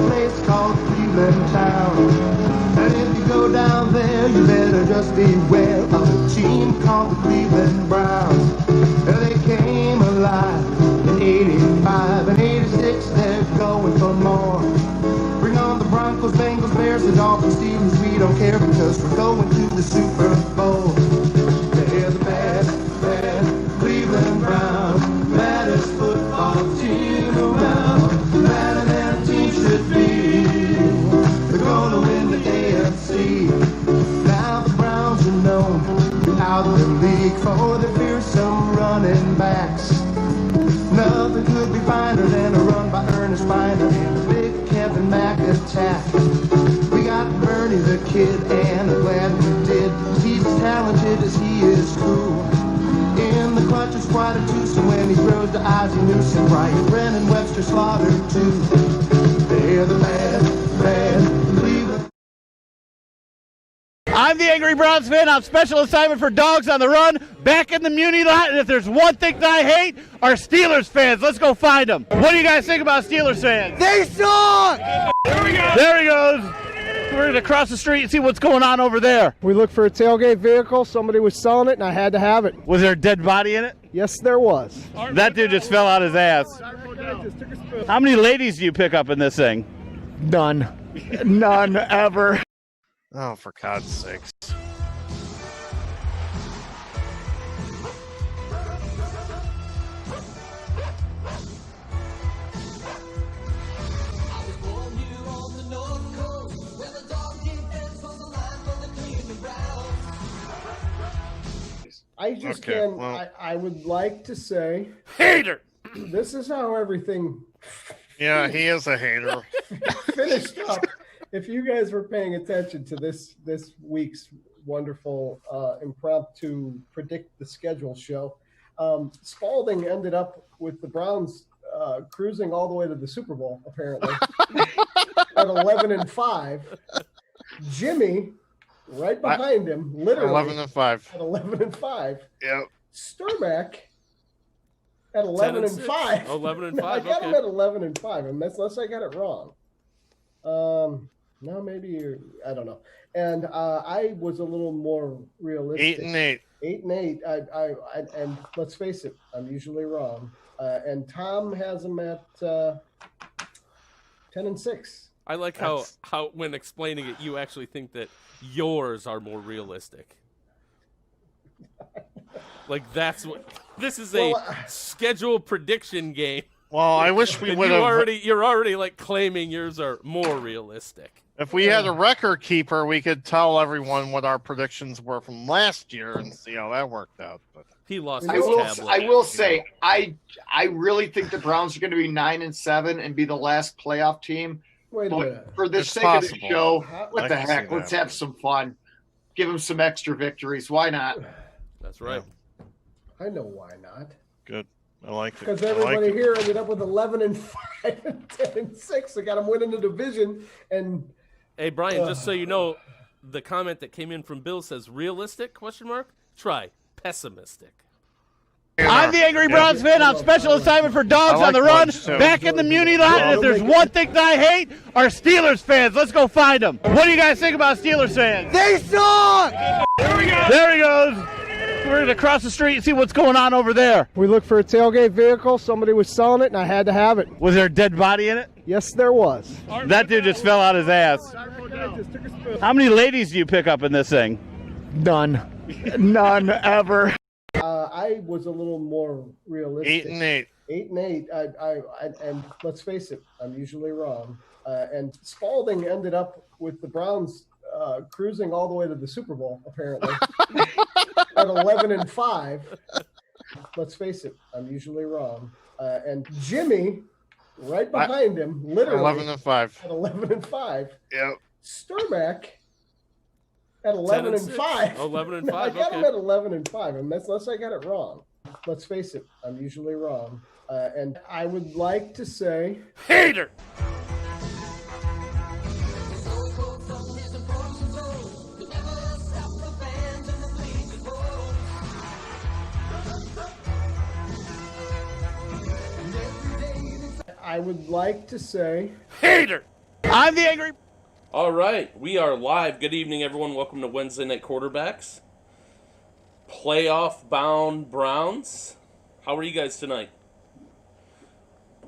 Place called Cleveland Town. And if you go down there, you better just beware of a team called the Cleveland Browns. And they came alive in 85 and 86, they're going for more. Bring on the Broncos, Bengals, Bears, the Dolphins, Steelers, we don't care because we're going to the Super Bowl. They're the bad Cleveland Browns, baddest football team around. Better than a team should be. They're gonna win the AFC. Now the Browns are known throughout the league for their fearsome running backs. Nothing could be finer than a run by Ernest Miner and a big Kevin Mack attack. We got Bernie the Kid, and I'm glad we did. He's as talented as he is cool. In the clutch is quite a twosome when he throws to Ozzie Newsome. Brian Brennan, Webster Slaughter too. They're the bad Cleveland. I'm the Angry Browns fan on special assignment for Dogs on the Run, back in the Muni lot, and if there's one thing that I hate, are Steelers fans. Let's go find them. What do you guys think about Steelers fans? They suck! There we go. There he goes. We're going to cross the street and see what's going on over there. We looked for a tailgate vehicle. Somebody was selling it, and I had to have it. Was there a dead body in it? Yes, there was. That dude just fell out his ass. How many ladies do you pick up in this thing? None. None ever. Oh, for God's sakes. I just can't. Well, I would like to say, hater. This is how everything. Yeah, he is a hater. Finished up. If you guys were paying attention to this week's wonderful impromptu predict the schedule show, Spalding ended up with the Browns cruising all the way to the Super Bowl apparently at 11-5. Jimmy. Right behind him, literally 11-5. At 11-5. Yep. Sturmack at 11-5. 11-5. I got him at 11-5, unless I got it wrong. No, maybe I don't know. And I was a little more realistic. 8-8. 8-8. I and let's face it, I'm usually wrong. And Tom has him at 10-6. I like how when explaining it, you actually think that yours are more realistic. Like that's what this is a schedule prediction game. Well, I wish we would have. You're already like claiming yours are more realistic. If we had a record keeper, we could tell everyone what our predictions were from last year and see how that worked out. But he lost. I will say, I really think the Browns are going to be 9-7 and be the last playoff team. Wait a minute. For the sake of the show, what the heck? Let's have some fun. Give them some extra victories. Why not? That's right. I know why not. Good. I like it. Because everybody here ended up with 11-5 and 10-6. They got them winning the division. And hey, Brian, just so you know, the comment that came in from Bill says realistic? ? Try pessimistic. I'm the Angry Browns fan on special assignment for Dogs on the Run, back in the Muni lot, and if there's one thing that I hate, are Steelers fans. Let's go find them. What do you guys think about Steelers fans? They suck! There we go. There he goes. We're going to cross the street and see what's going on over there. We looked for a tailgate vehicle. Somebody was selling it, and I had to have it. Was there a dead body in it? Yes, there was. That dude just fell out his ass. How many ladies do you pick up in this thing? None. None ever. I was a little more realistic. 8-8. 8-8. And let's face it, I'm usually wrong. And Spalding ended up with the Browns cruising all the way to the Super Bowl apparently at 11-5. Let's face it, I'm usually wrong. And Jimmy, right behind him, literally 11-5. at 11-5. Yep. Sturmack at 11-5. 11-5. I got him at 11-5, unless I got it wrong. Let's face it, I'm usually wrong. And I would like to say, hater. I would like to say, hater. I'm the angry. All right, we are live. Good evening, everyone. Welcome to Wednesday Night Quarterbacks. Playoff-bound Browns. How are you guys tonight?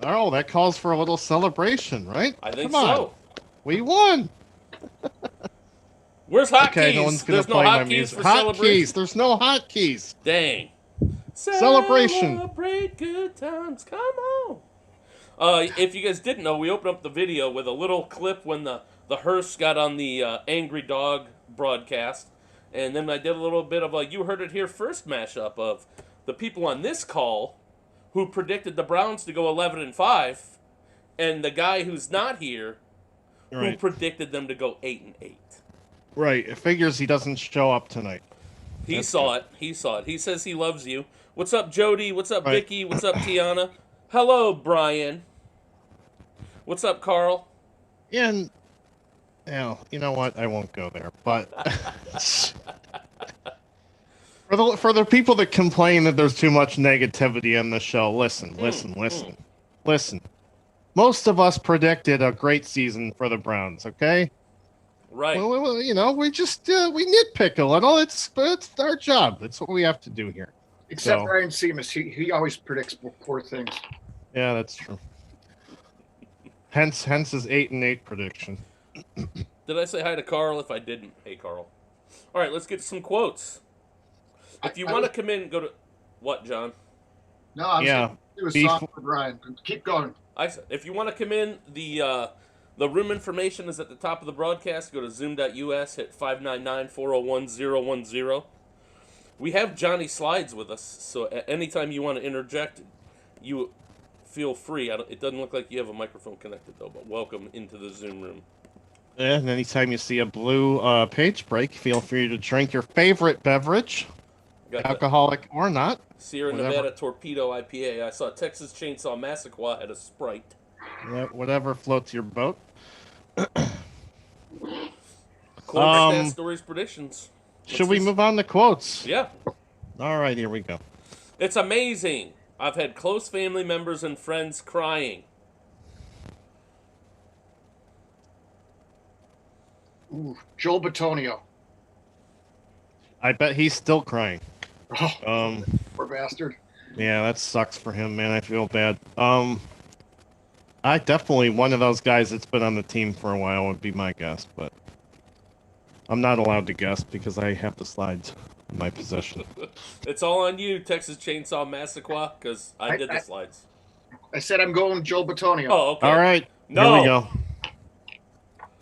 Oh, that calls for a little celebration, right? I think Come on. so. We won. Where's hotkeys? Okay, no one's gonna There's no play my hotkeys music. for Hotkeys. celebration. There's no hotkeys. Dang. Celebration. Celebrate good times. Come on. If you guys didn't know, we opened up the video with a little clip when the hearse got on the Angry Dog broadcast. And then I did a little bit of a You Heard It Here First mashup of the people on this call who predicted the Browns to go 11-5, and the guy who's not here who predicted them to go 8-8. Right. It figures he doesn't show up tonight. He saw it. He says he loves you. What's up, Jody? What's up, Vicky? What's up, Tiana? Hello, Brian. What's up, Carl? And you know what? I won't go there. But for the people that complain that there's too much negativity on the show, listen. Most of us predicted a great season for the Browns. Okay. Right. Well, we just we nitpick a little. It's our job. That's what we have to do here. Except Ryan Seamus, he always predicts poor things. Yeah, that's true. Hence his 8-8 prediction. Did I say hi to Carl? If I didn't, hey, Carl. All right, let's get some quotes. If you want to come in, go to what, John? No, I'm saying it was soft for Brian. Keep going. I said, if you want to come in, the room information is at the top of the broadcast. Go to zoom.us, hit 599-401-010. We have Johnny Slides with us, so anytime you want to interject, you feel free. It doesn't look like you have a microphone connected, though, but welcome into the Zoom room. And anytime you see a blue page break, feel free to drink your favorite beverage, alcoholic or not. Sierra Nevada Torpedo IPA. I saw Texas Chainsaw Massacre had a Sprite. Yeah, whatever floats your boat. Stat stories, predictions. Should we move on to quotes? Yeah. All right, here we go. It's amazing. I've had close family members and friends crying. Ooh, Joel Bitonio. I bet he's still crying. Oh, poor bastard. Yeah, that sucks for him, man. I feel bad. I definitely one of those guys that's been on the team for a while would be my guess, but I'm not allowed to guess because I have the slides in my possession. It's all on you, Texas Chainsaw Massacre, because I did the slides. I said I'm going Joel Bitonio. Oh, okay. All right. No. Here we go.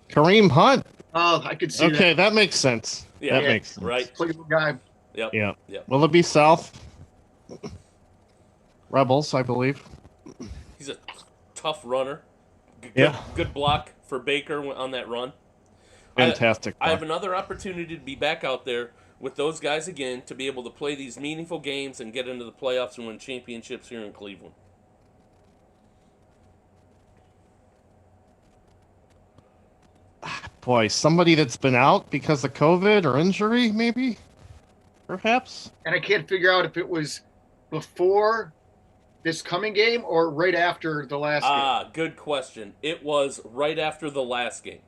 Kareem Hunt. Oh, I could see that. Okay, that makes sense. Yeah, that makes sense. Right. Cleveland guy. Yep. Yeah. Yep. Will it be South? Rebels, I believe. He's a tough runner. Good block for Baker on that run. Fantastic. I have another opportunity to be back out there with those guys again to be able to play these meaningful games and get into the playoffs and win championships here in Cleveland. Boy, somebody that's been out because of COVID or injury, maybe? Perhaps? And I can't figure out if it was before this coming game or right after the last game. Good question. It was right after the last game.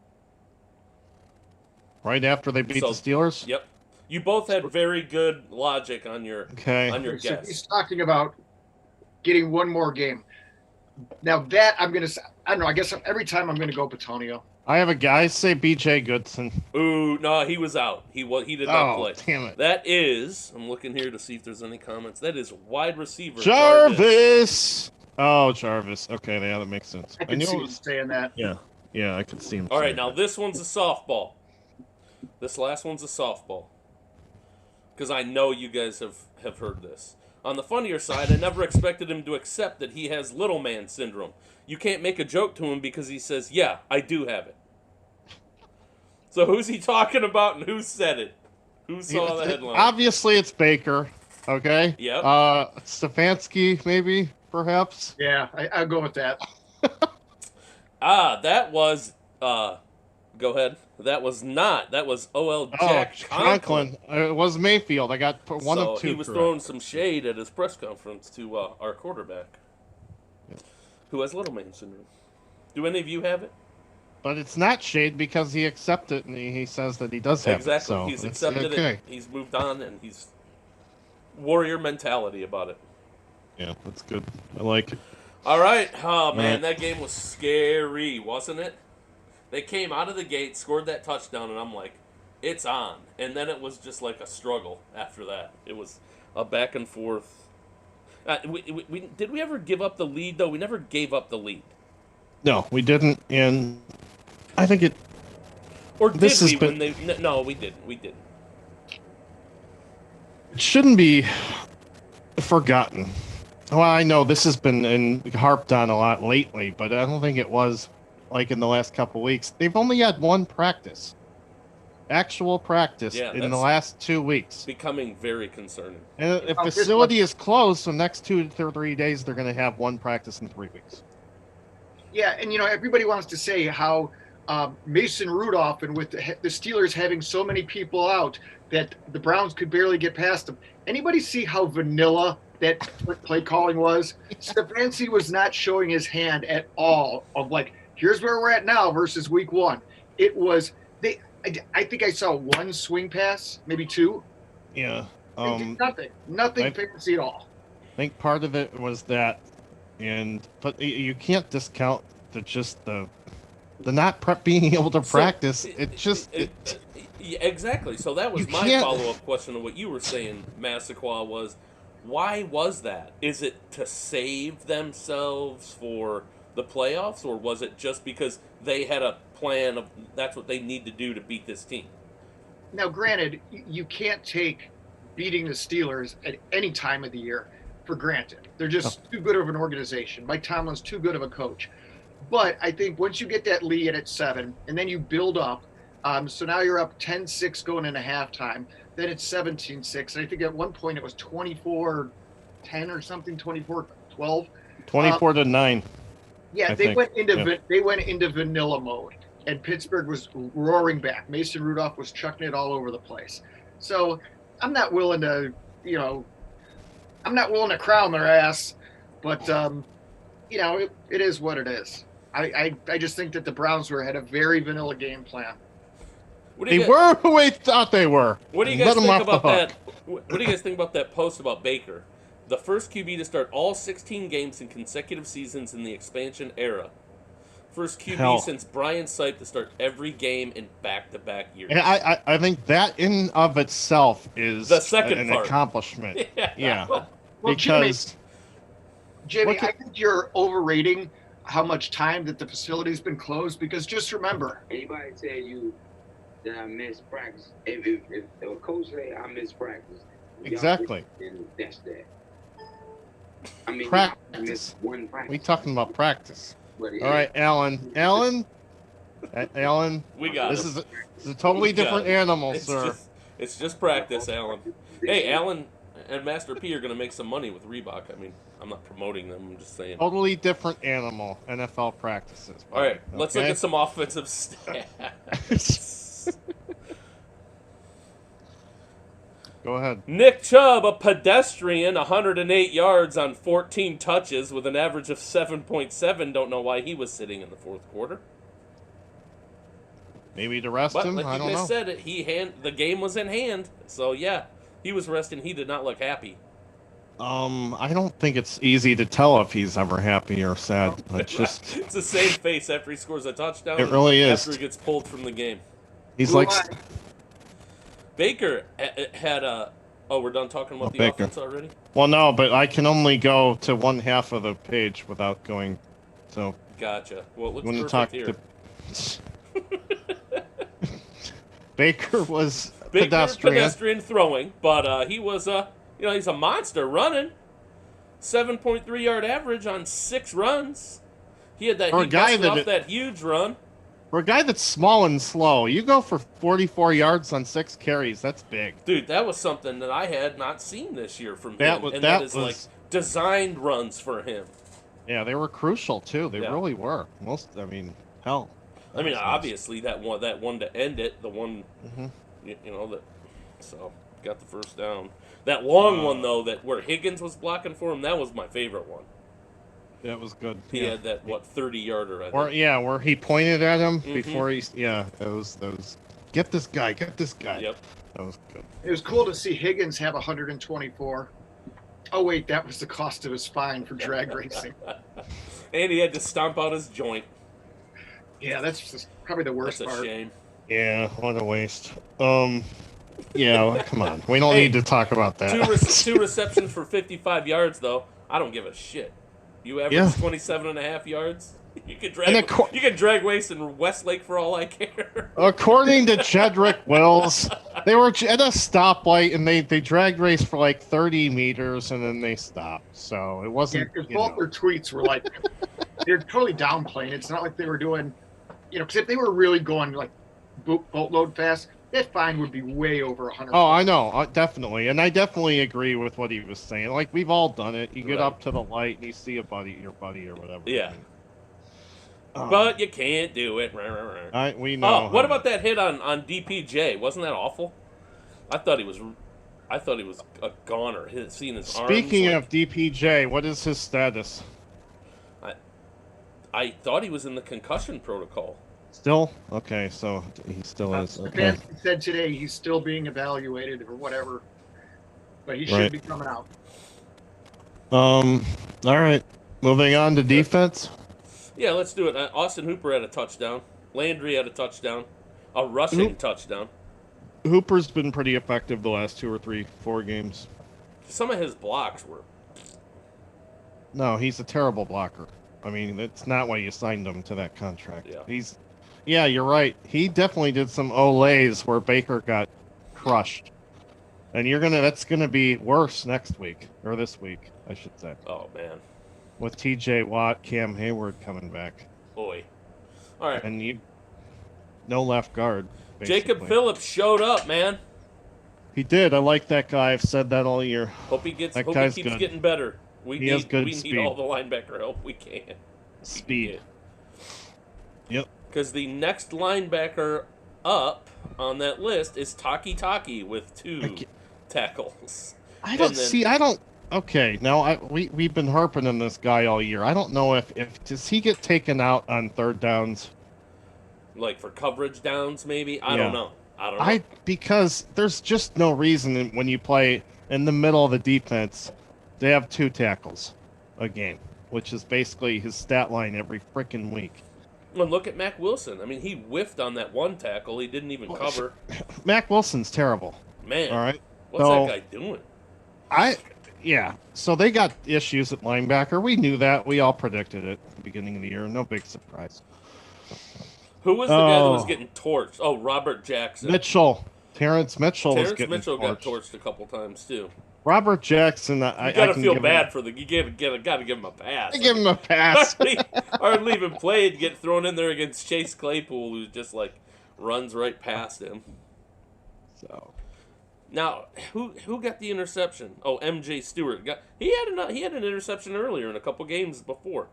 Right after they beat the Steelers? Yep. You both had very good logic on your guess. So he's talking about getting one more game. Now that I'm going to say, I don't know, I guess every time I'm going to go Bitonio. I have a guy say B.J. Goodson. Ooh, no, he was out. He did not play. Damn it. That is, I'm looking here to see if there's any comments. That is wide receiver Jarvis. Oh, Jarvis. Okay, yeah, that makes sense. I can see him saying that. Yeah, I could see him. All right, now this one's a softball. This last one's a softball. Because I know you guys have heard this. On the funnier side, I never expected him to accept that he has little man syndrome. You can't make a joke to him because he says, yeah, I do have it. So who's he talking about and who said it? Who saw the headline? Obviously, it's Baker. Okay? Yep. Stefanski, maybe, perhaps? Yeah, I'll go with that. That was... go ahead. That was not. That was O.L. Jack Conklin. It was Mayfield. I got one of two. So he was throwing some shade at his press conference to our quarterback, who has little man syndrome. Do any of you have it? But it's not shade because he accepted it and he says that he does have Exactly. it. So He's it's accepted okay. it. He's moved on, and he's warrior mentality about it. Yeah, that's good. I like it. All right. Oh, man, right. that game was scary, wasn't it? They came out of the gate, scored that touchdown, and I'm like, it's on. And then it was just like a struggle after that. It was a back and forth. Did we ever give up the lead, though? We never gave up the lead. No, we didn't, and I think it. Or did this we? has been, No, we didn't. We didn't. It shouldn't be forgotten. Well, I know this has been harped on a lot lately, but I don't think it was like in the last couple weeks. They've only had one practice, actual practice, in the last 2 weeks. Becoming very concerning. And the facility is closed, so next 2 to 3 days they're going to have one practice in 3 weeks. Yeah, and everybody wants to say how Mason Rudolph and with the Steelers having so many people out that the Browns could barely get past them. Anybody see how vanilla that play calling was? Stefanski was not showing his hand at all of like, here's where we're at now versus week 1. It was I think I saw one swing pass, maybe 2. Yeah. Nothing fancy at all. I think part of it was that. But you can't discount the not being able to practice. Yeah, exactly. So that was my follow-up question to what you were saying, Massaquoi, was why was that? Is it to save themselves for the playoffs, or was it just because they had a plan of that's what they need to do to beat this team? Now, granted, you can't take beating the Steelers at any time of the year for granted. They're just too good of an organization. Mike Tomlin's too good of a coach. But I think once you get that lead at 7, and then you build up, so now you're up 10-6 going into halftime, then it's 17-6, and I think at one point it was 24-10 or something, 24-12. 24-9. Yeah, they went into vanilla mode, and Pittsburgh was roaring back. Mason Rudolph was chucking it all over the place. So I'm not willing to, crown their ass, but it is what it is. I just think that the Browns had a very vanilla game plan. They were who we thought they were. What do you guys think about that? What do you guys think about that post about Baker? The first QB to start all 16 games in consecutive seasons in the expansion era. First QB since Brian Sipe to start every game in back-to-back years. And I think that in of itself is the second an part. Accomplishment. Yeah. Well, because Jimmy, I think you're overrating how much time that the facility's been closed, because just remember. Anybody tell you that I missed practice, if a coach say I missed practice, exactly. Then that's that. I mean, practice. I missed one practice. We talking about practice. All right, Alan. Alan, we got this. Is a totally different animal, sir. It's just practice, Alan. Hey, Alan and Master P are going to make some money with Reebok. I mean, I'm not promoting them. I'm just saying. Totally different animal. NFL practices. All right, let's look at some offensive stats. Go ahead. Nick Chubb, a pedestrian, 108 yards on 14 touches with an average of 7.7. Don't know why he was sitting in the fourth quarter. Maybe to rest him. Like I don't you know. guys said, the game was in hand. So yeah, he was resting. He did not look happy. I don't think it's easy to tell if he's ever happy or sad. It's just it's the same face after he scores a touchdown. It really is. After he gets pulled from the game. He's like Baker had a. Oh, we're done talking about the offense already? Well, no, but I can only go to one half of the page without going. So. Gotcha. Well, it looks perfect here. Baker was pedestrian throwing, but he was he's a monster running. 7.3 yard average on 6 runs. He had that. He busted off that huge run. For a guy that's small and slow, you go for 44 yards on 6 carries. That's big. Dude, that was something that I had not seen this year from him. That is like designed runs for him. Yeah, they were crucial, too. They really were. Hell. I mean, obviously, that one to end it, the one, so got the first down. That long one, though, where Higgins was blocking for him, that was my favorite one. That was good. He had that 30-yarder. I think. Where he pointed at him before he's those. Get this guy. Yep. That was good. It was cool to see Higgins have 124. Oh wait, that was the cost of his fine for drag racing. And he had to stomp out his joint. Yeah, that's just probably the worst That's a part. shame. Yeah, what a waste. Yeah, come on. We don't need to talk about that. Two receptions for 55 yards, though. I don't give a shit. You average 27 and a half yards. You can drag waste in Westlake for all I care. According to Jedrick Wells, they were at a stoplight and they drag raced for like 30 meters and then they stopped. So it wasn't. Yeah, because both their tweets were like, they're totally downplaying. It's not like they were doing, because if they were really going like boatload fast, that fine would be way over 100. Oh, I know, definitely, and I definitely agree with what he was saying. Like we've all done it. You get up to the light and you see your buddy or whatever. Yeah. But you can't do it. We know. Oh, what about that hit on DPJ? Wasn't that awful? I thought he was a goner. Seeing his arms. Speaking of DPJ, what is his status? I thought he was in the concussion protocol. Still? Okay, so he still is. Okay. Stefanski said today he's still being evaluated or whatever, but he should be coming out. All right. Moving on to defense. Yeah, let's do it. Austin Hooper had a touchdown. Landry had a touchdown. A rushing touchdown. Hooper's been pretty effective the last 2 or 3, 4 games. Some of his blocks were. No, he's a terrible blocker. I mean, that's not why you signed him to that contract. Yeah. Yeah, you're right. He definitely did some olays where Baker got crushed. And that's gonna be worse next week. Or this week, I should say. Oh man. With TJ Watt, Cam Hayward coming back. Boy. All right. And no left guard. Basically. Jacob Phillips showed up, man. He did. I like that guy. I've said that all year. Hope he keeps getting better. We need all the linebacker help we can. Speed. Yep. Because the next linebacker up on that list is Taki with 2 tackles. Okay, now we've been harping on this guy all year. I don't know if does he get taken out on third downs? Like for coverage downs, maybe? I don't know. Because there's just no reason when you play in the middle of the defense to have 2 tackles a game, which is basically his stat line every freaking week. Well, look at Mac Wilson. I mean, he whiffed on that 1 tackle. He didn't even cover. Mac Wilson's terrible. Man. All right. What's that guy doing? Yeah. So they got issues at linebacker. We knew that. We all predicted it at the beginning of the year. No big surprise. Who was the guy that was getting torched? Oh, Robert Jackson. Terrence Mitchell was getting torched. Got torched a couple times, too. Robert Jackson, you gotta feel bad for you gotta give him a pass. Give him a pass. Hardly even played, get thrown in there against Chase Claypool, who just like runs right past him. So now, who got the interception? Oh, MJ Stewart he had an interception earlier in a couple games before.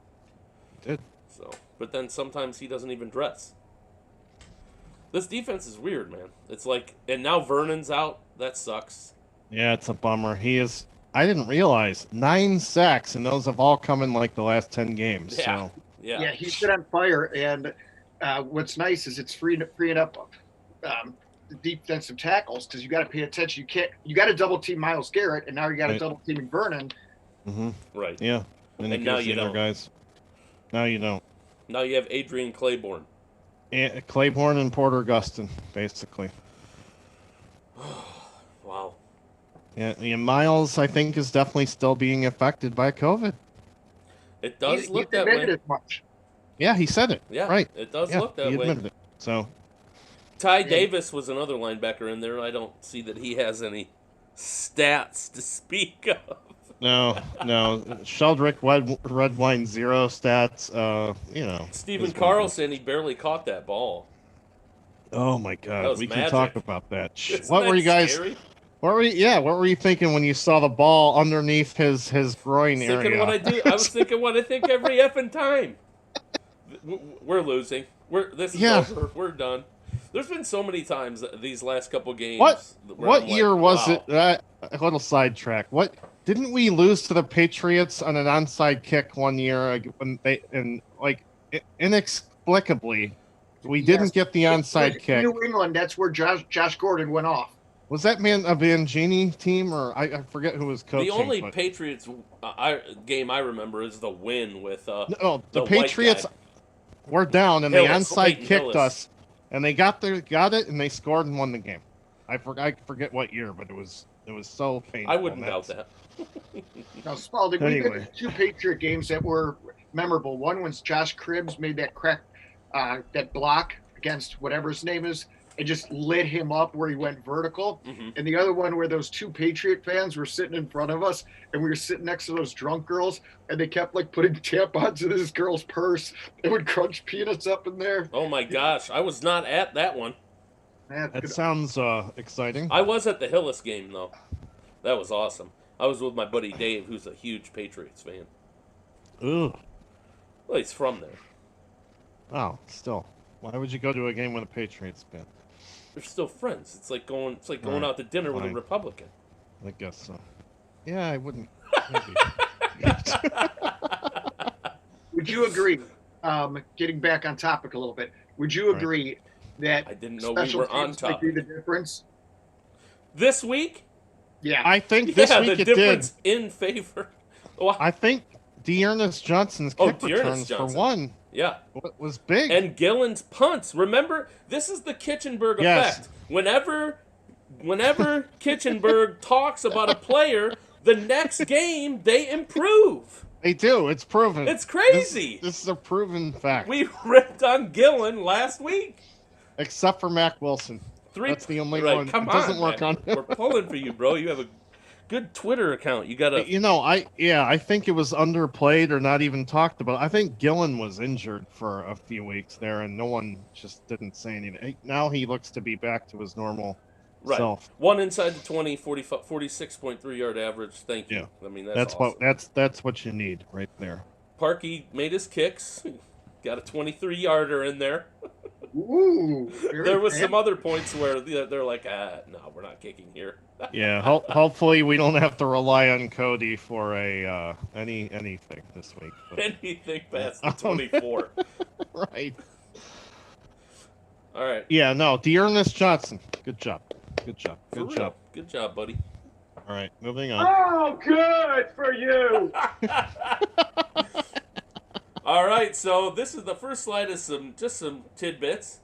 He did. So, but then sometimes he doesn't even dress. This defense is weird, man. It's like, and now Vernon's out. That sucks. Yeah, it's a bummer. I didn't realize 9 sacks, and those have all come in like the last 10 games. Yeah. So. Yeah, he's been on fire, and what's nice is it's freeing up the defensive tackles because you got to pay attention. You got to double team Myles Garrett, and now you got to double teaming Vernon. Mm-hmm. Right. Yeah. And now you don't. Guys. Now you don't. Now you have Adrian Claiborne. Claiborne and Porter Gustin, basically. Wow. Yeah, Miles, I think, is definitely still being affected by COVID. It does look that way. As much. Yeah, he said it. Yeah, right. It does look that way. He admitted it. So, Ty Davis was another linebacker in there. I don't see that he has any stats to speak of. No. Sheldrick Redwine 0 stats. Stephen Carlson, he barely caught that ball. Oh my God, we can talk about that. What were you guys? Scary? What were you thinking when you saw the ball underneath his groin area? I was thinking what I think every effing time. We're losing. This is over. We're done. There's been so many times these last couple games. What year was it? A little sidetrack. What Didn't we lose to the Patriots on an onside kick one year when inexplicably we didn't get the onside kick? New England, that's where Josh Gordon went off. Was that man a Mangini team, or I forget who was coaching? The only Patriots game I remember is the win with the Patriots were down and they onside kicked us, and they got it and they scored and won the game. I forget what year, but it was so painful. I wouldn't doubt that. Now, Spalding, we had 2 Patriot games that were memorable. One was Josh Cribbs made that block against whatever his name is, and just lit him up where he went vertical. Mm-hmm. And the other one where those 2 Patriot fans were sitting in front of us, and we were sitting next to those drunk girls, and they kept putting tampons in this girl's purse. They would crunch peanuts up in there. Oh my gosh, I was not at that one. That sounds exciting. I was at the Hillis game though. That was awesome. I was with my buddy Dave, who's a huge Patriots fan. Ooh. Well, he's from there. Oh, still. Why would you go to a game with a Patriots fan? They're still friends. It's like going out to dinner with a Republican. I guess so. Yeah, I wouldn't. Would you agree? Getting back on topic a little bit. Would you agree that I didn't know we were on topic? Might be the difference this week? Yeah, I think this week the difference in favor. Well, I think Dearness Johnson's kick returns for one. Yeah, was big. And Gillen's punts. Remember, this is the Kitchenberg effect. Whenever Kitchenberg talks about a player, the next game they improve. They do. It's proven. It's crazy. This is a proven fact. We ripped on Gillen last week. Except for Mac Wilson. That's the only one. Come it doesn't work on him. We're pulling for you, bro. You have a good Twitter account. You got to. I think it was underplayed or not even talked about. I think Gillen was injured for a few weeks there, and no one just didn't say anything. Now he looks to be back to his normal self. 1 inside the 20, 46.3 yard average. Thank you. Yeah. I mean, that's awesome. That's what you need right there. Parkey made his kicks. Got a 23-yarder in there. Ooh, there was some other points where they're like, no, we're not kicking here. Yeah, hopefully we don't have to rely on Cody for anything this week. But, anything past the 24. Right. All right. Yeah, no, Dearness Johnson. Good job. Good job, buddy. All right, moving on. Oh, good for you. All right, so this is the first slide is some tidbits.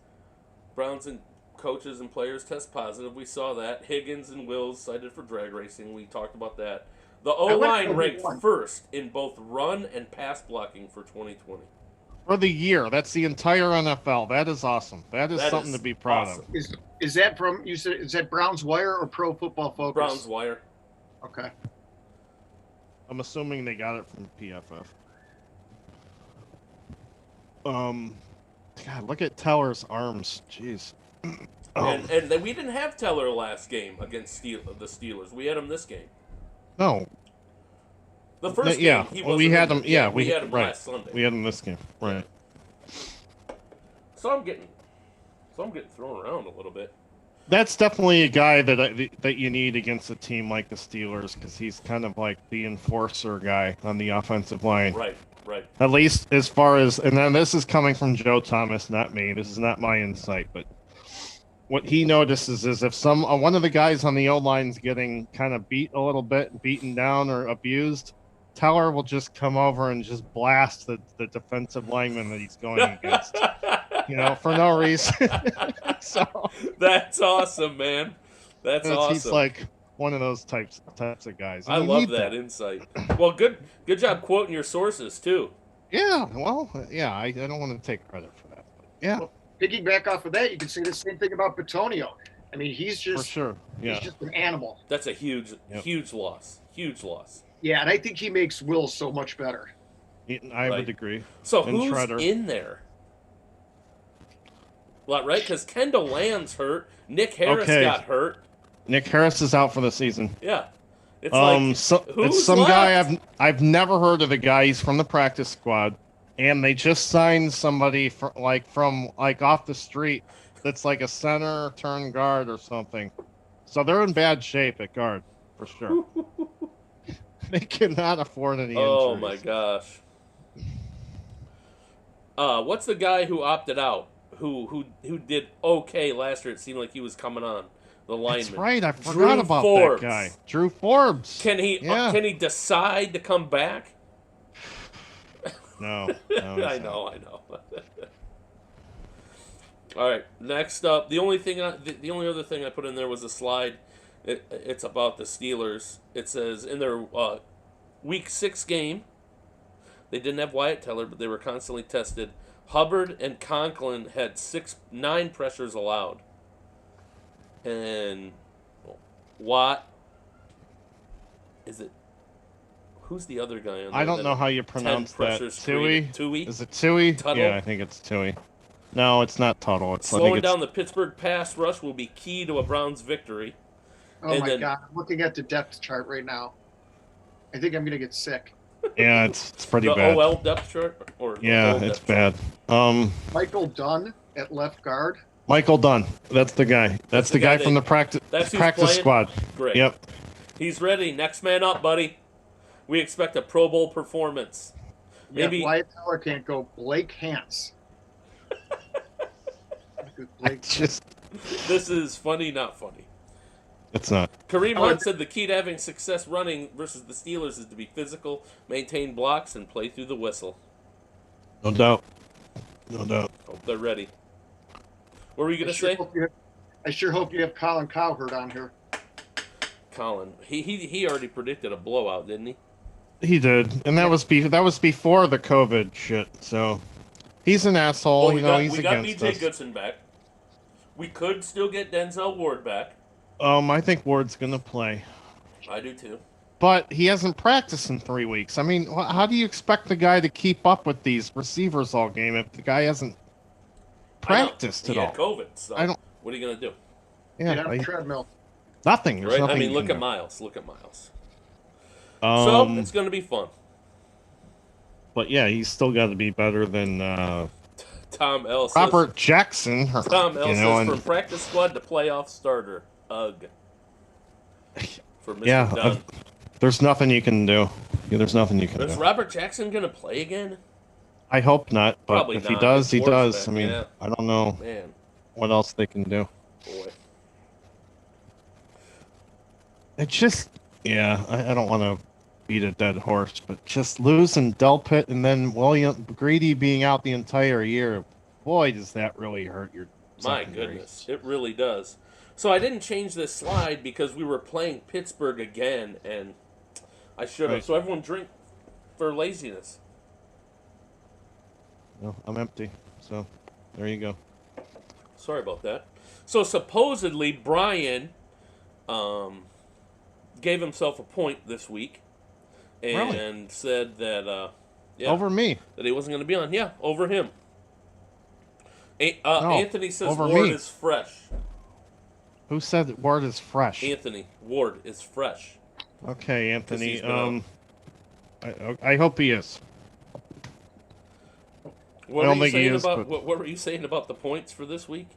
Browns and coaches and players test positive. We saw that. Higgins and Wills cited for drag racing. We talked about that. The O-line ranked first in both run and pass blocking for 2020. For the year. That's the entire NFL. That is awesome. That is something to be proud of. Is that from, you said, is that Browns Wire or Pro Football Focus? Browns Wire. Okay. I'm assuming they got it from PFF. God, look at Teller's arms. Jeez. And we didn't have Teller last game against the Steelers. We had him this game. No. The first game, we had him. Yeah, we had him last Sunday. We had him this game. Right. So I'm getting thrown around a little bit. That's definitely a guy that you need against a team like the Steelers because he's kind of like the enforcer guy on the offensive line. Right. At least as far as, and then this is coming from Joe Thomas, not me. This is not my insight, but what he notices is if one of the guys on the O-line's getting kind of beaten down or abused, Teller will just come over and just blast the defensive lineman that he's going against, for no reason. So that's awesome, man. That's awesome. He's like one of those types of guys. I love that insight. Well, good job quoting your sources too. Yeah, well, yeah, I don't want to take credit for that. But yeah. Well, piggyback off of that, you can say the same thing about Petonio. I mean, he's just for sure. Yeah. He's just an animal. That's a huge loss. Huge loss. Yeah, and I think he makes Will so much better. I would agree. So who's in there? Well, right, because Kendall Land's hurt. Nick Harris got hurt. Nick Harris is out for the season. Yeah. It's it's some guy I've never heard of. The guy, he's from the practice squad, and they just signed somebody from off the street that's like a center turn guard or something. So they're in bad shape at guard for sure. They cannot afford any Oh injuries. my gosh. What's the guy who opted out? Who did okay last year? It seemed like he was coming on. The lineman. That's right. I forgot Drew about Forbes. that guy. Drew Forbes. Can he decide to come back? No. I know. All right. Next up, the only other thing I put in there was a slide. It's about the Steelers. It says in their Week 6 game, they didn't have Wyatt Teller, but they were constantly tested. Hubbard and Conklin had 9 pressures allowed, and Watt. Is it? Who's the other guy on there? I don't know how you pronounce that. Tui? Tui? Is it Tui? Tuttle? Yeah, I think it's Tui. No, it's not Tuttle. Slowing down the Pittsburgh pass rush will be key to a Browns victory. Oh my God! I'm looking at the depth chart right now. I think I'm gonna get sick. Yeah, it's pretty the bad. The OL depth chart? Yeah, it's bad. Michael Dunn at left guard. Michael Dunn. That's the guy. That's the guy from the practice squad. Great. Yep. He's ready. Next man up, buddy. We expect a Pro Bowl performance. Maybe Wyatt Teller can't go. Blake Hance. This is funny, not funny. It's not. Kareem Hunt said the key to having success running versus the Steelers is to be physical, maintain blocks, and play through the whistle. No doubt. No doubt. Hope they're ready. What were you going to say? I sure hope you have Colin Cowherd on here. Colin. He already predicted a blowout, didn't he? He did. And that was before the COVID shit, so he's an asshole. Well, he's against us. We got B.J. Goodson back. We could still get Denzel Ward back. I think Ward's going to play. I do too. But he hasn't practiced in 3 weeks. I mean, how do you expect the guy to keep up with these receivers all game if the guy hasn't practiced at all? He had COVID, so what are you going to do? Get on the treadmill. Nothing. There's nothing. I mean, look at Miles. So, it's going to be fun. But yeah, he's still got to be better than Tom L. Robert Jackson. Tom L. says from practice squad to playoff starter. Ugh. For Mr. Dunn. There's nothing you can do. There's nothing you can do. Is Robert Jackson going to play again? I hope not, but Probably if not. he does, he does. Back. I mean, yeah. I don't know what else they can do. Boy. It's just, I don't want to beat a dead horse, but just losing Delpit and then Grady being out the entire year, boy, does that really hurt your secondary. My goodness, it really does. So I didn't change this slide because we were playing Pittsburgh again, and I should have. Right. So everyone drink for laziness. No, I'm empty, so there you go. Sorry about that. So supposedly Brian gave himself a point this week and said that over me, that he wasn't going to be on. Yeah, over him. Anthony says Ward is fresh. Who said Ward is fresh? Anthony. Ward is fresh. Okay, Anthony. I hope he is. What were you saying about the points for this week?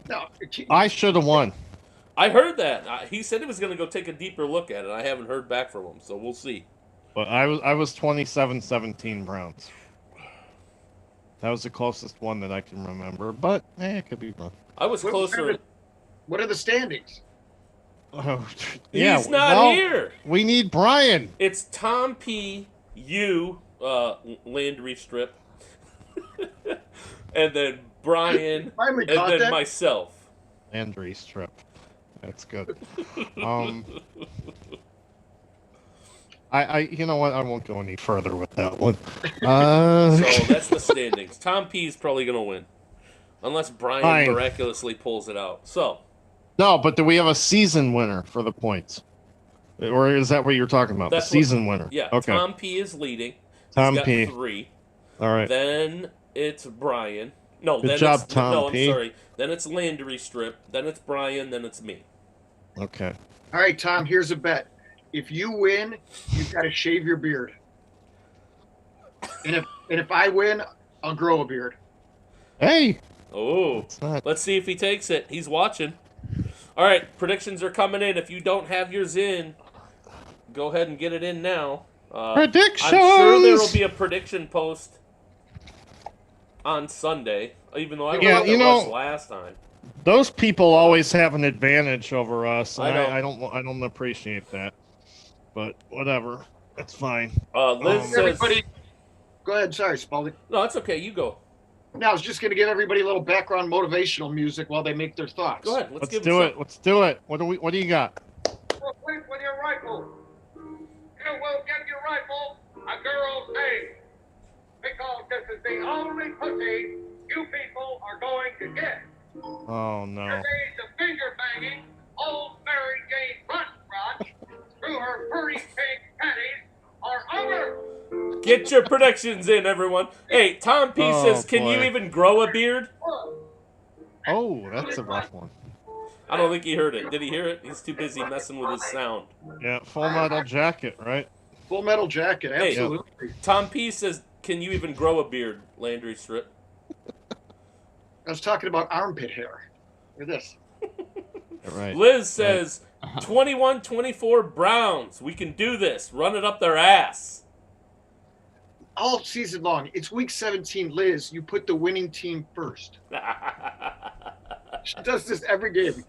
No, I should have won. I heard that. He said he was going to go take a deeper look at it. I haven't heard back from him, so we'll see. But I was 27-17 Browns. That was the closest one that I can remember, but it could be wrong. I was closer. What are the standings? Oh, He's not here. We need Brian. It's Tom P. You Landry Strip, and then Brian, and then myself. Landry Strip. That's good. I you know what? I won't go any further with that one. So that's the standings. Tom P is probably going to win, unless Brian miraculously pulls it out. So. No, but do we have a season winner for the points? Or is that what you're talking about? That's the season winner. Yeah. Okay. Tom P is leading. Tom He's got P. 3. All right. Then it's Brian. No, Good job, Tom P. I'm sorry. Then it's Landry Strip. Then it's Brian. Then it's me. Okay. All right, Tom, here's a bet. If you win, you've got to shave your beard. And if I win, I'll grow a beard. Hey. Oh. Let's see if he takes it. He's watching. All right, predictions are coming in. If you don't have yours in, go ahead and get it in now. Predictions! I'm sure there will be a prediction post on Sunday, even though I don't know there was last time. Those people always have an advantage over us. And I I don't appreciate that. But whatever. That's fine. Liz says... Everybody, go ahead. Sorry, Spalding. No, it's okay. You go. No, I was just going to give everybody a little background motivational music while they make their thoughts. Go ahead. Let's do it. Let's do it. What do you got? Wait with your rifle. You will get your rifle a girl's name. Because this is the only pussy you people are going to get. Oh, no. Your days of finger banging, old Mary Jane Butt through her pretty pink panties are over. Get your predictions in, everyone. Hey, Tom P says, can you even grow a beard? Oh, that's a rough one. I don't think he heard it. Did he hear it? He's too busy messing with his sound. Yeah, Full Metal Jacket, right? Full Metal Jacket, absolutely. Hey, Tom P says, can you even grow a beard, Landry Strip? I was talking about armpit hair. Look at this. Right. Liz says, 21-24 Browns. We can do this. Run it up their ass. All season long. It's week 17. Liz, you put the winning team first. She does this every game.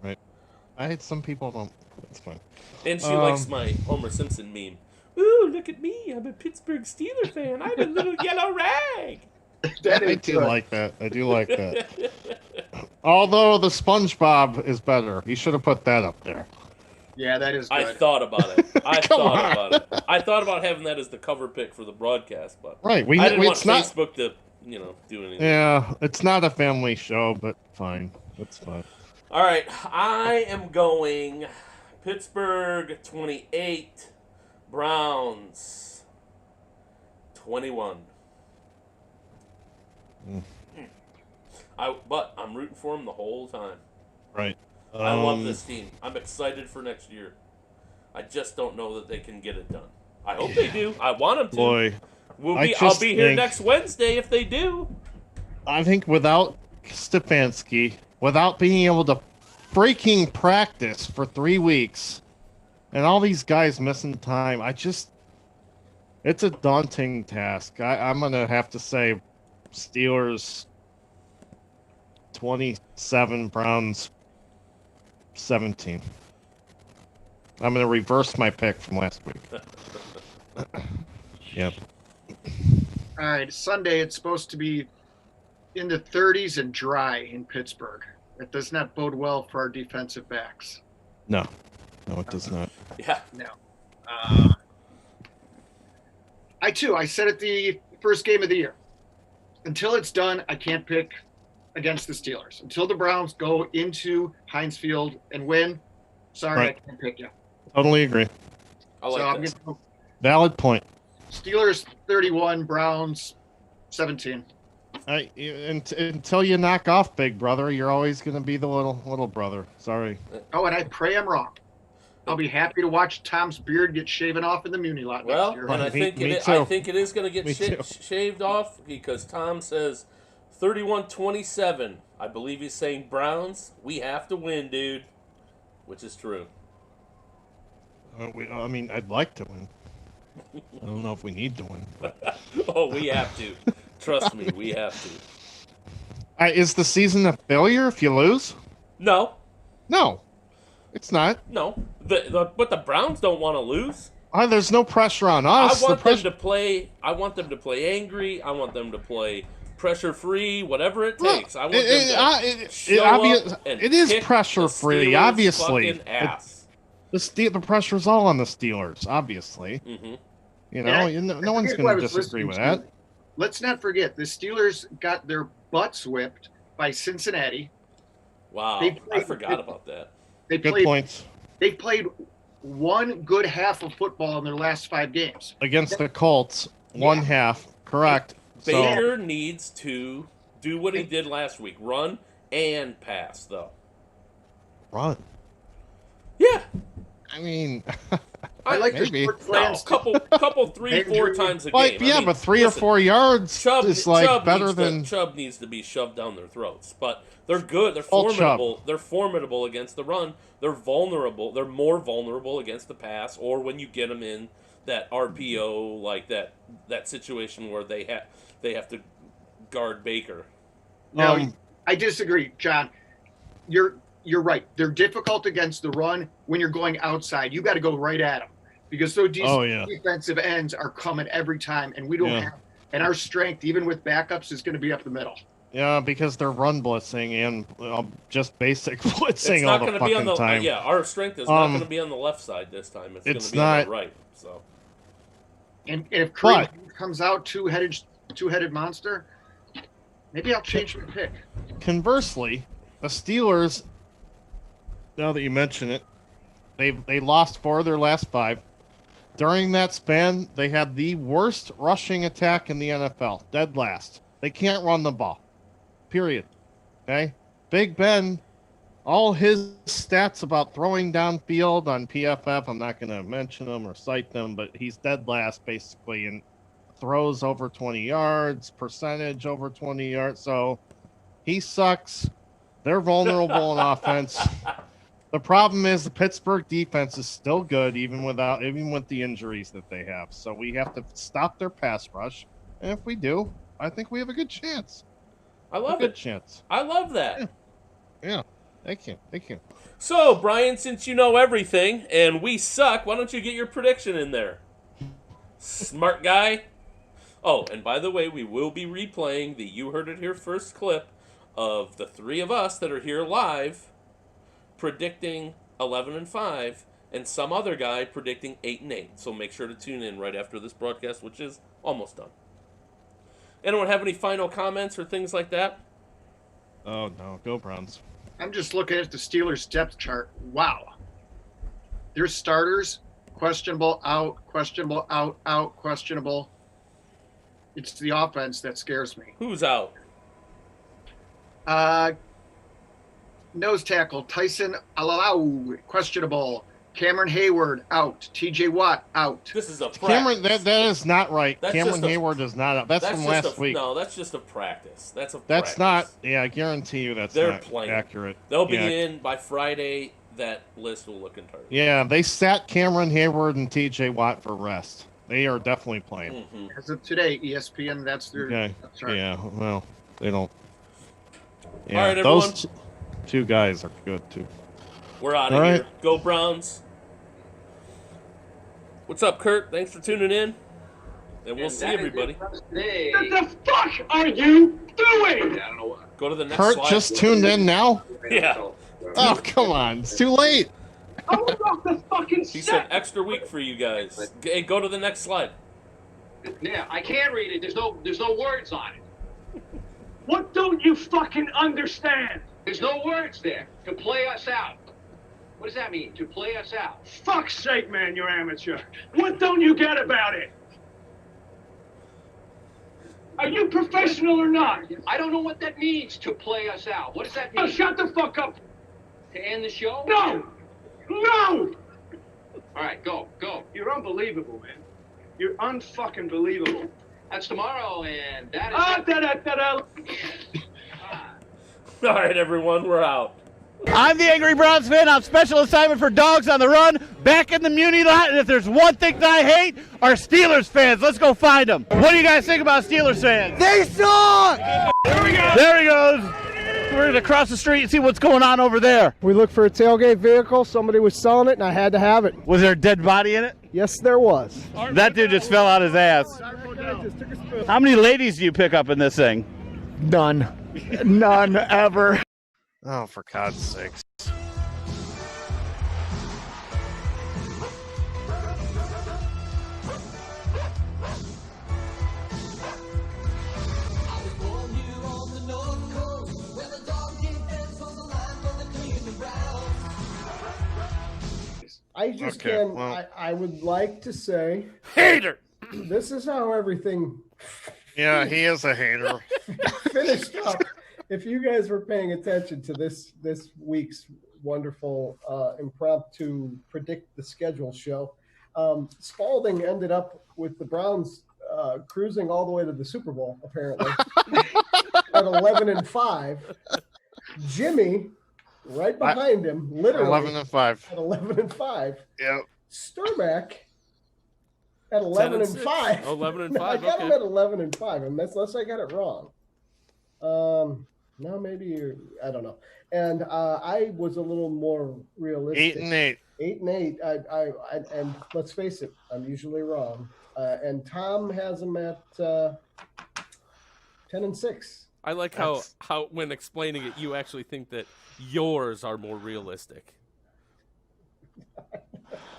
Right. Some people don't. That's fine. And she likes my Homer Simpson meme. Ooh, look at me. I'm a Pittsburgh Steelers fan. I'm a little yellow rag. I do like that. I do like that. Although the SpongeBob is better. He should have put that up there. Yeah, that is good. I thought about it. I thought about having that as the cover pick for the broadcast, but right. I didn't want Facebook to, do anything. Yeah, it's not a family show, but fine. That's fine. All right, I am going Pittsburgh 28, Browns 21. But I'm rooting for them the whole time. Right. I love this team. I'm excited for next year. I just don't know that they can get it done. I hope they do. I want them to. Boy, I'll be here next Wednesday if they do. I think without Stefanski, without being able to freaking practice for 3 weeks, and all these guys missing time, it's a daunting task. I'm going to have to say Steelers 27, Browns 17. I'm going to reverse my pick from last week. Yep. All right, Sunday it's supposed to be in the 30s and dry in Pittsburgh. That does not bode well for our defensive backs. No, it does not. Yeah. No. I said it the first game of the year. Until it's done, I can't pick against the Steelers. Until the Browns go into Heinz Field and win, sorry, right. I can't pick you. Totally agree. I like that. Valid point. Steelers 31, Browns 17. Until you knock off Big Brother, you're always going to be the little brother. Sorry. Oh, and I pray I'm wrong. I'll be happy to watch Tom's beard get shaven off in the Muni lot next year. And I think it is going to get shaved off because Tom says 31-27. I believe he's saying Browns. We have to win, dude. Which is true. I'd like to win. I don't know if we need to win. But... Oh, we have to. Trust me, we have to. Is the season a failure if you lose? No. No, it's not. No. But the Browns don't want to lose. There's no pressure on us. I want them to play angry. I want them to play pressure-free, whatever it takes. I want them to show up and it is pressure-free, obviously. Ass. The pressure's all on the Steelers, obviously. Mm-hmm. No one's going to disagree with that. Let's not forget, the Steelers got their butts whipped by Cincinnati. Wow, I forgot about that. Good points. They played one good half of football in their last 5 games. Against the Colts, one half, correct. Baker needs to do what he did last week, run and pass, though. Run? Yeah. I mean... I like the Maybe. short No, slants. couple 3-4 times a game. Yeah, I mean, but 3 or 4 yards is like better than Chubb needs to be shoved down their throats. But they're good. They're All Chubb. formidable. They're formidable against the run. They're vulnerable. They're more vulnerable against the pass, or when you get them in that RPO, like that situation where they have to guard Baker. No, I disagree, John. You're right. They're difficult against the run when you're going outside. You got to go right at them because those defensive ends are coming every time, and we don't have. And our strength, even with backups, is going to be up the middle. Yeah, because they're run blitzing and just basic blitzing It's not all the going to fucking be on the time. our strength is not going to be on the left side this time. It's going to be on the right. So, and if Kareem comes out two-headed monster, maybe I'll change my pick. Conversely, the Steelers, now that you mention it, they lost 4 of their last 5. During that span, they had the worst rushing attack in the NFL, dead last. They can't run the ball, period. Okay? Big Ben, all his stats about throwing downfield on PFF, I'm not going to mention them or cite them, but he's dead last basically in throws over 20 yards, percentage over 20 yards. So he sucks. They're vulnerable in offense. The problem is the Pittsburgh defense is still good, even with the injuries that they have. So we have to stop their pass rush. And if we do, I think we have a good chance. I love Good chance. I love that. Yeah. Thank you. So, Brian, since you know everything and we suck, why don't you get your prediction in there? Smart guy. Oh, and by the way, we will be replaying the You Heard It Here First clip of the 3 of us that are here live predicting 11-5 and some other guy predicting 8-8. So make sure to tune in right after this broadcast, which is almost done. Anyone have any final comments or things like that? Oh, no. Go Browns. I'm just looking at the Steelers depth chart. Wow. Their starters, questionable, out, questionable. It's the offense that scares me. Who's out? Nose tackle, Tyson Alalau, questionable. Cameron Hayward, out. TJ Watt, out. This is a practice. Cameron, that is not right. Cameron Hayward is not out. That's from last week. No, that's just a practice. That's practice. Not, I guarantee you that's not accurate. They'll be in by Friday. That list will look entirely. Yeah, they sat Cameron Hayward and TJ Watt for rest. They are definitely playing. Mm-hmm. As of today, ESPN, that's their chart. Yeah, well, they don't. Yeah, all right, everyone. Those 2 guys are good, too. We're out of here. Go Browns. What's up, Kurt? Thanks for tuning in. And we'll see everybody. What the fuck are you doing? I don't know what. Go to the next Kurt slide. just tuned in now? Yeah. Oh, come on. It's too late. I was off the fucking set. He said extra week for you guys. Hey, go to the next slide. Yeah, I can't read it. There's no words on it. What don't you fucking understand? There's no words there. To play us out. What does that mean? To play us out? Fuck's sake, man, you're amateur. What don't you get about it? Are you professional or not? I don't know what that means, to play us out. What does that Oh, mean? shut the fuck up. To end the show? No! No! All right, go. You're unbelievable, man. You're unfucking believable. That's tomorrow, and that is... All right, everyone, we're out. I'm the Angry Browns fan on special assignment for Dogs on the Run, back in the Muni lot, and if there's one thing that I hate, are Steelers fans. Let's go find them. What do you guys think about Steelers fans? They suck! There he goes. We're going to cross the street and see what's going on over there. We looked for a tailgate vehicle. Somebody was selling it, and I had to have it. Was there a dead body in it? Yes, there was. That dude just fell out his ass. How many ladies do you pick up in this thing? None. None ever. Oh, for God's sakes. I just Okay, can. well. I would like to say, Hater! this is how everything Yeah, he is a hater. finished up. If you guys were paying attention to this week's wonderful impromptu predict the schedule show, Spalding ended up with the Browns cruising all the way to the Super Bowl, apparently, at 11-5. Jimmy, right behind him, literally 11-5. at 11-5. Yep. Sturmack at 11-5. 11-5. I got Okay. him at 11-5, unless I got it wrong. No, maybe I don't know. And I was a little more realistic. 8-8. 8-8. I and let's face it, I'm usually wrong. And Tom has him at 10-6. I like how when explaining it, you actually think that yours are more realistic.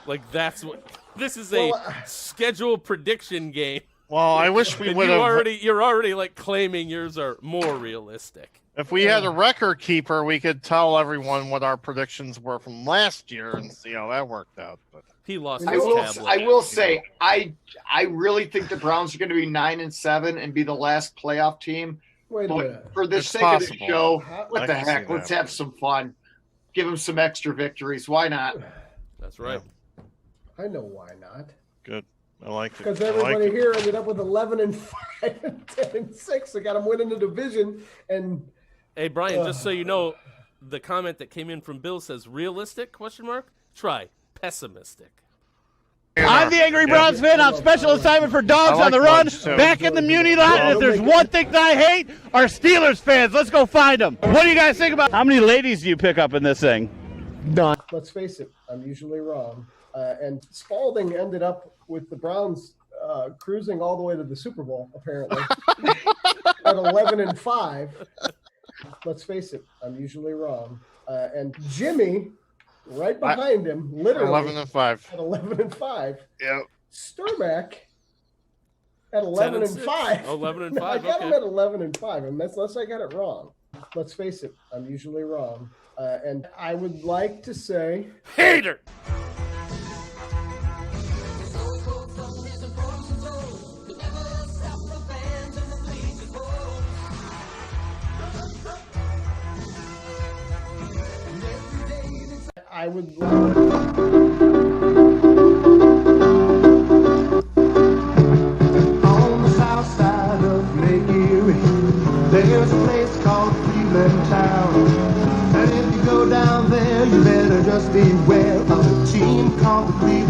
Like that's what this is a schedule prediction game. Well, I wish we And would have. you're already like claiming yours are more realistic. If we had a record keeper, we could tell everyone what our predictions were from last year and see how that worked out. But He lost I his will. tablet. I will say I really think the Browns are going to be 9-7 and be the last playoff team. Wait a minute. But for the It's sake of the possible. show, How- what I the can see heck? Let's that. have some fun. Give them some extra victories. Why not? That's right. I know why not. good. I like it. Because I like everybody it. here ended up with 11-5 and 10-6. They got them winning the division. And Hey Brian, just so you know, the comment that came in from Bill says realistic ? Try pessimistic. I'm the Angry Browns fan on special assignment for Dogs I on the like Run, Bugs, too. back in the Muni lot. And if there's one thing that I hate, are Steelers fans. Let's go find them. What do you guys think about? How many ladies do you pick up in this thing? None. let's face it, I'm usually wrong. And Spalding ended up with the Browns cruising all the way to the Super Bowl, apparently, at 11-5. Let's face it, I'm usually wrong. And Jimmy, right behind him, literally 11-5. at 11-5. Yep. Sturmack at 11-5. 11-5. I got him Okay. at 11-5, unless I got it wrong. Let's face it, I'm usually wrong. And I would like to say Hater. I would. On the south side of Lake Erie, there's a place called Cleveland Town. And if you go down there, you better just beware of a team called the Cleveland